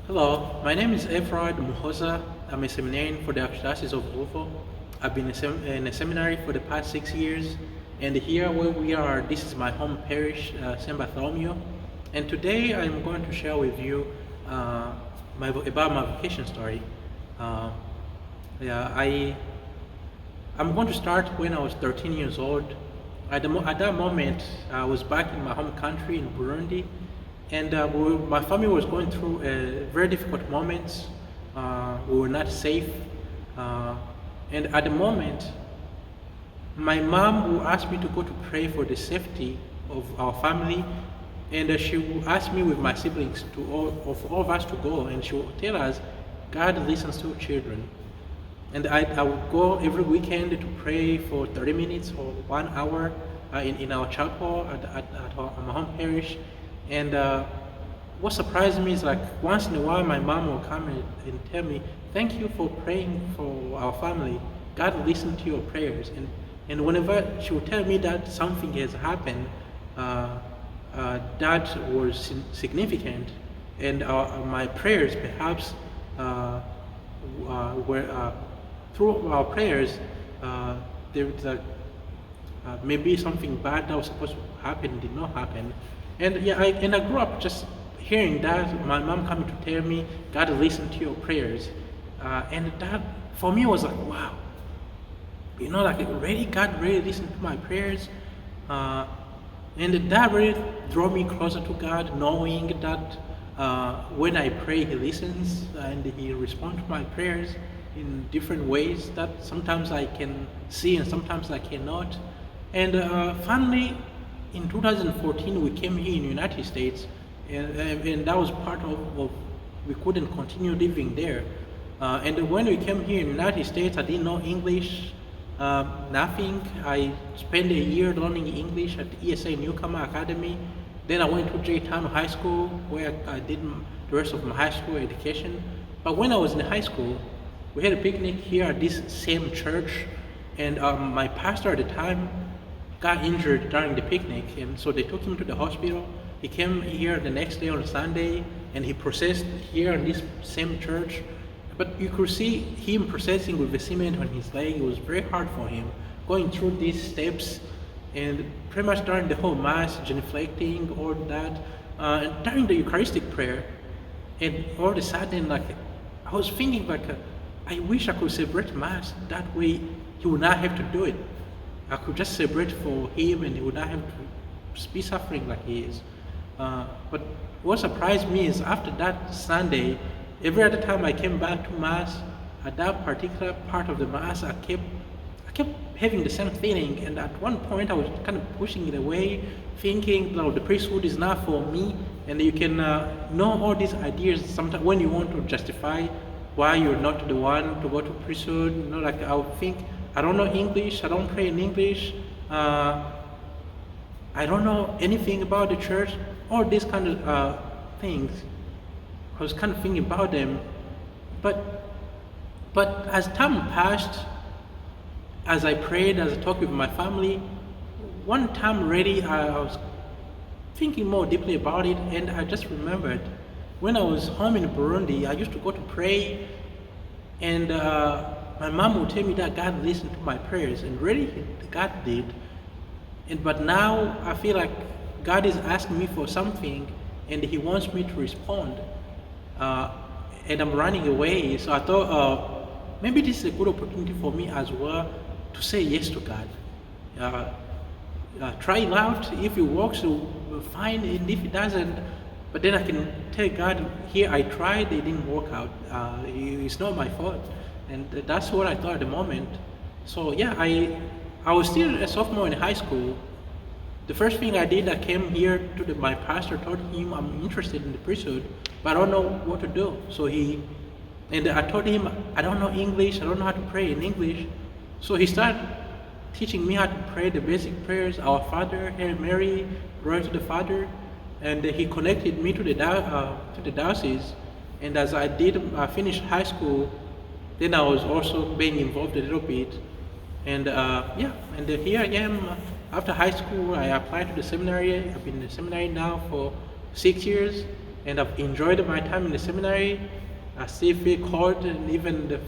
Hello, my name is Evrard Muhoza. I'm a seminarian for the Archdiocese of Louisville. I've been in a seminary for the past 6 years, and here where we are, this is my home parish, St. Bartholomew. And today I'm going to share with you about my vocation story. Uh, yeah, I'm going to start when I was 13 years old. At that moment, I was back in my home country in Burundi, and my family was going through very difficult moments. We were not safe, uh, and at the moment, my mom would ask me to go to pray for the safety of our family, and she would ask me with my siblings for all of us to go, and she would tell us, God listens to children. And I would go every weekend to pray for 30 minutes or 1 hour in our chapel at my home parish. And what surprised me is like once in a while my mom will come and tell me, thank you for praying for our family. God listened to your prayers. And whenever she would tell me that something has happened that was significant, and my prayers perhaps were through our prayers, maybe something bad that was supposed to happen did not happen. And yeah, I grew up just hearing that, my mom coming to tell me, God listened to your prayers. And that, for me, was like, wow. Like really, God really listened to my prayers. And that really drew me closer to God, knowing that when I pray, He listens and He responds to my prayers in different ways that sometimes I can see and sometimes I cannot. And finally, in 2014, we came here in the United States, and that was part of we couldn't continue living there. And when we came here in the United States, I didn't know English, nothing. I spent a year learning English at the ESA Newcomer Academy. Then I went to J-Town High School, where I did the rest of my high school education. But when I was in high school, we had a picnic here at this same church, and my pastor at the time got injured during the picnic, and so they took him to the hospital. He came here the next day on Sunday, and he processed here in this same church. But you could see him processing with the cement on his leg. It was very hard for him, going through these steps, and pretty much during the whole Mass, genuflecting, all that. And during the Eucharistic prayer, and all of a sudden, like, I was thinking, like, I wish I could celebrate Mass. That way, he would not have to do it. I could just celebrate for him, and he would not have to be suffering like he is. But what surprised me is after that Sunday, every other time I came back to Mass, at that particular part of the Mass, I kept having the same feeling. And at one point, I was kind of pushing it away, thinking, no, the priesthood is not for me. And you can know all these ideas sometimes when you want to justify why you're not the one to go to priesthood. Like I would think, I don't know English, I don't pray in English, I don't know anything about the church, all these kind of things. I was kind of thinking about them, but as time passed, as I prayed, as I talked with my family, one time already I was thinking more deeply about it, and I just remembered when I was home in Burundi, I used to go to pray, and my mom would tell me that God listened to my prayers, and really God did. But now I feel like God is asking me for something, and He wants me to respond. And I'm running away, so I thought maybe this is a good opportunity for me as well to say yes to God. Try it out. If it works, fine, and if it doesn't, but then I can tell God, here I tried, it didn't work out. It's not my fault. And that's what I thought at the moment. So yeah, I was still a sophomore in high school. The first thing I did, I came here to my pastor, told him I'm interested in the priesthood, but I don't know what to do. And I told him, I don't know English, I don't know how to pray in English. So he started teaching me how to pray the basic prayers, Our Father, Hail Mary, Glory to the Father. And he connected me to the diocese. And as I finished high school, then I was also being involved a little bit. And here I am. After high school, I applied to the seminary. I've been in the seminary now for 6 years. and I've enjoyed my time in the seminary. I still feel called, and even the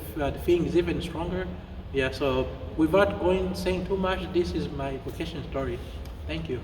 feeling is even stronger. Yeah, so without saying too much, this is my vocation story. Thank you.